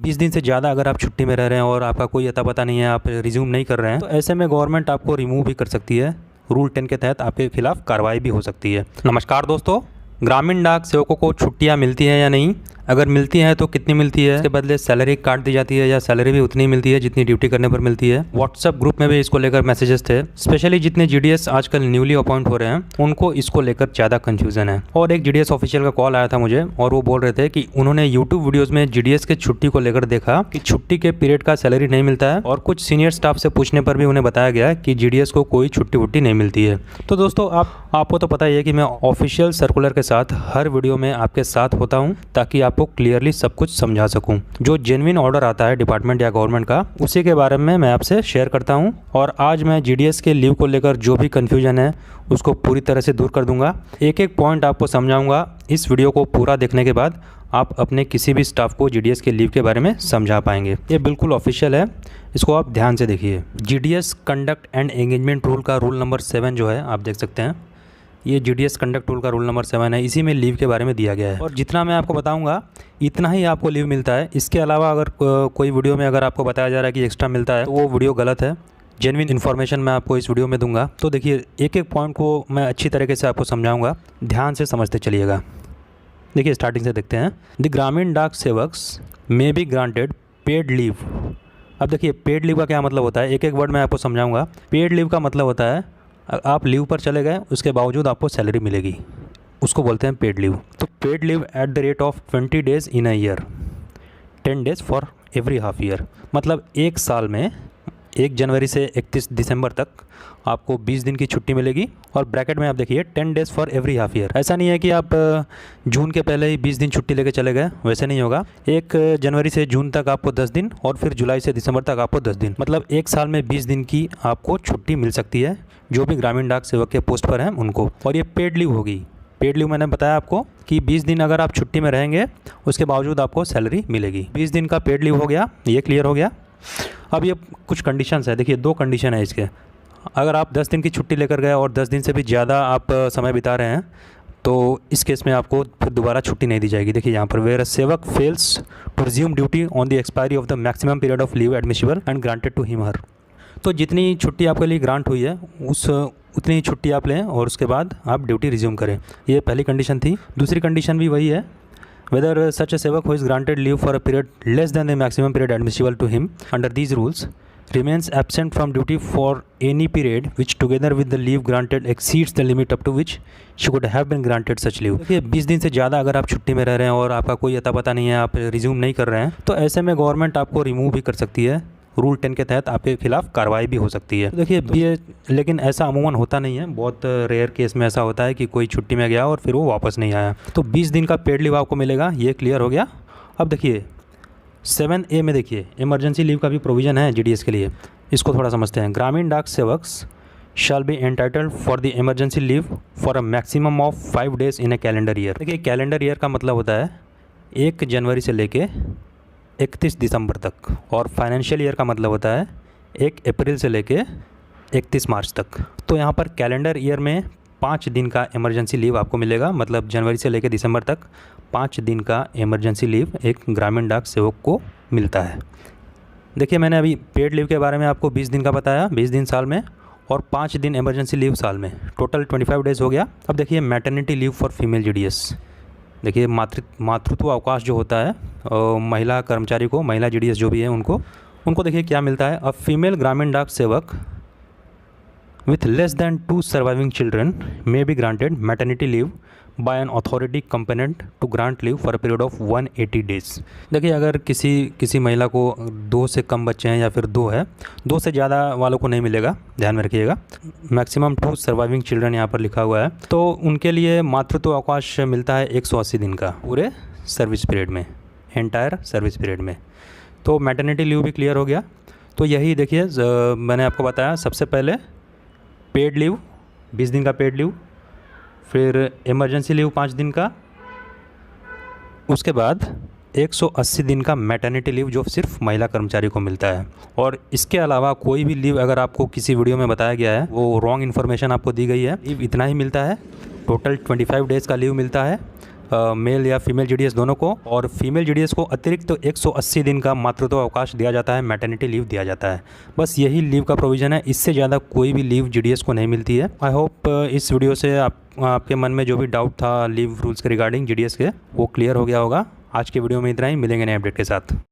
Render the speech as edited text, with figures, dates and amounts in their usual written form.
20 दिन से ज़्यादा अगर आप छुट्टी में रह रहे हैं और आपका कोई अता पता नहीं है, आप रिज्यूम नहीं कर रहे हैं, तो ऐसे में गवर्नमेंट आपको रिमूव भी कर सकती है। रूल 10 के तहत आपके खिलाफ कार्रवाई भी हो सकती है। नमस्कार दोस्तों, ग्रामीण डाक सेवकों को छुट्टियां मिलती हैं या नहीं, अगर मिलती हैं तो कितनी मिलती है, इसके बदले सैलरी काट दी जाती है या सैलरी भी उतनी मिलती है जितनी ड्यूटी करने पर मिलती है। व्हाट्सएप ग्रुप में भी इसको लेकर मैसेजेस थे। स्पेशली जितने जीडीएस आजकल न्यूली अपॉइंट हो रहे हैं उनको इसको लेकर ज़्यादा कंफ्यूजन है। और एक जीडीएस ऑफिशियल का कॉल आया था मुझे और वो बोल रहे थे कि उन्होंने यूट्यूब वीडियोज़ में जीडीएस के छुट्टी को लेकर देखा कि छुट्टी के पीरियड का सैलरी नहीं मिलता है, और कुछ सीनियर स्टाफ से पूछने पर भी उन्हें बताया गया कि जीडीएस को कोई छुट्टी वुट्टी नहीं मिलती है। तो दोस्तों आपको तो पता ही है कि मैं ऑफिशियल सर्कुलर के साथ हर वीडियो में आपके साथ होता हूं ताकि आपको क्लियरली सब कुछ समझा सकूं। जो जेन्युइन ऑर्डर आता है डिपार्टमेंट या गवर्नमेंट का, उसी के बारे में मैं आपसे शेयर करता हूं। और आज मैं जीडीएस के लीव को लेकर जो भी कन्फ्यूजन है उसको पूरी तरह से दूर कर दूंगा। एक एक पॉइंट आपको समझाऊंगा। इस वीडियो को पूरा देखने के बाद आप अपने किसी भी स्टाफ को जीडीएस के लीव के बारे में समझा पाएंगे। ये बिल्कुल ऑफिशियल है, इसको आप ध्यान से देखिए। GDS conduct and engagement rule का रूल नंबर 7 जो है, आप देख सकते हैं, ये जीडीएस कंडक्ट रूल का रूल नंबर 7 है। इसी में लीव के बारे में दिया गया है और जितना मैं आपको बताऊंगा इतना ही आपको लीव मिलता है। इसके अलावा अगर कोई वीडियो में अगर आपको बताया जा रहा है कि एक्स्ट्रा मिलता है तो वो वीडियो गलत है। जेन्युइन इन्फॉर्मेशन मैं आपको इस वीडियो में दूंगा। तो देखिए, एक एक पॉइंट को मैं अच्छी तरीके से आपको समझाऊंगा, ध्यान से समझते चलिएगा। देखिए, स्टार्टिंग से देखते हैं। द ग्रामीण डाक sevaks may be granted paid leave. अब देखिए, पेड लीव का क्या मतलब होता है, एक एक वर्ड मैं आपको समझाऊंगा। पेड लीव का मतलब होता है आप लीव पर चले गए, उसके बावजूद आपको सैलरी मिलेगी, उसको बोलते हैं पेड लीव। तो paid leave at the rate of 20 days in a year, 10 days for every half year. मतलब एक साल में 1 जनवरी से 31 दिसंबर तक आपको 20 दिन की छुट्टी मिलेगी। और ब्रैकेट में आप देखिए 10 days for every half year. ऐसा नहीं है कि आप जून के पहले ही 20 दिन छुट्टी लेके चले गए, वैसे नहीं होगा। 1 जनवरी से जून तक आपको 10 दिन और फिर जुलाई से दिसंबर तक आपको 10 दिन, मतलब एक साल में 20 दिन की आपको छुट्टी मिल सकती है जो भी ग्रामीण डाक सेवक के पोस्ट पर हैं उनको। और ये पेड लीव होगी। पेड लीव मैंने बताया आपको कि 20 दिन अगर आप छुट्टी में रहेंगे उसके बावजूद आपको सैलरी मिलेगी। 20 दिन का पेड लीव हो गया, ये क्लियर हो गया। अब ये कुछ कंडीशंस है। देखिए, 2 कंडीशन है इसके। अगर आप 10 दिन की छुट्टी लेकर गए और 10 दिन से भी ज़्यादा आप समय बिता रहे हैं तो इस केस में आपको फिर दोबारा छुट्टी नहीं दी जाएगी। देखिए यहाँ पर, where a sevak fails to resume duty on the expiry of the maximum period of leave admissible and granted to him her. तो जितनी छुट्टी आपके लिए ग्रांट हुई है उतनी ही छुट्टी आप लें और उसके बाद आप ड्यूटी रिज्यूम करें। ये पहली कंडीशन थी। दूसरी कंडीशन भी वही है, weather such a sevak who is granted leave for a period less than the maximum period admissible to him under these rules remains absent from duty for any period which together with the leave granted exceeds the limit up to which she could have been granted such leave। देखिए, 20 दिन से ज़्यादा अगर आप छुट्टी में रह रहे हैं और आपका कोई अता पता नहीं है, आप रिज्यूम नहीं कर रहे हैं, तो ऐसे में गवर्नमेंट आपको रिमूव भी कर सकती है। रूल 10 के तहत आपके खिलाफ कार्रवाई भी हो सकती है। देखिए, लेकिन ऐसा अमूमन होता नहीं है। बहुत रेयर केस में ऐसा होता है कि कोई छुट्टी में गया और फिर वो वापस नहीं आया। तो 20 दिन का पेड लीव आपको मिलेगा, ये क्लियर हो गया। अब देखिए 7A में देखिए, इमरजेंसी लीव का भी प्रोविज़न है जीडीएस के लिए। इसको थोड़ा समझते हैं। ग्रामीण डाक sevaks shall be entitled for the emergency leave for a maximum of 5 days in A calendar year. देखिए, कैलेंडर ईयर का मतलब होता है 1 जनवरी से लेके 31 दिसंबर तक, और फाइनेंशियल ईयर का मतलब होता है 1 अप्रैल से लेके 31 मार्च तक। तो यहाँ पर कैलेंडर ईयर में 5 दिन का इमरजेंसी लीव आपको मिलेगा, मतलब जनवरी से लेकर दिसंबर तक 5 दिन का इमरजेंसी लीव एक ग्रामीण डाक सेवक को मिलता है। देखिए, मैंने अभी पेड लीव के बारे में आपको 20 दिन का बताया, 20 दिन साल में, और 5 दिन इमरजेंसी लीव साल में, टोटल 25 डेज़ हो गया। अब देखिए, maternity leave for female GDS. देखिए, मातृत्व अवकाश जो होता है महिला कर्मचारी को, महिला जीडीएस जो भी है उनको देखिए क्या मिलता है। अ फीमेल ग्रामीण डाक सेवक with less than 2 surviving children may be granted maternity leave by an authority competent to grant leave for a period of 180 days। देखिए, अगर किसी महिला को 2 से कम बच्चे हैं या फिर 2 है, 2 से ज़्यादा वालों को नहीं मिलेगा, ध्यान में रखिएगा। मैक्सिमम 2 सर्वाइविंग चिल्ड्रन यहाँ पर लिखा हुआ है, तो उनके लिए मातृत्व अवकाश मिलता है 180 दिन का, पूरे सर्विस पीरियड में, एंटायर सर्विस पीरियड में। तो मैटरनिटी लीव भी क्लियर हो गया। तो यही देखिए, मैंने आपको बताया सबसे पहले पेड लीव 20 दिन का पेड लीव, फिर इमरजेंसी लीव 5 दिन का, उसके बाद 180 दिन का मैटरनिटी लीव जो सिर्फ महिला कर्मचारी को मिलता है। और इसके अलावा कोई भी लीव अगर आपको किसी वीडियो में बताया गया है वो रॉन्ग इन्फॉर्मेशन आपको दी गई है। लीव इतना ही मिलता है, टोटल 25 डेज़ का लीव मिलता है। मेल या फीमेल जीडीएस दोनों को, और फीमेल जीडीएस को अतिरिक्त 180 दिन का मातृत्व अवकाश दिया जाता है, मैटरनिटी लीव दिया जाता है। बस यही लीव का प्रोविज़न है, इससे ज़्यादा कोई भी लीव जीडीएस को नहीं मिलती है। आई होप इस वीडियो से आपके मन में जो भी डाउट था लीव रूल्स के रिगार्डिंग जीडीएस के, वो क्लियर हो गया होगा। आज के वीडियो में इतना ही, मिलेंगे नए अपडेट के साथ।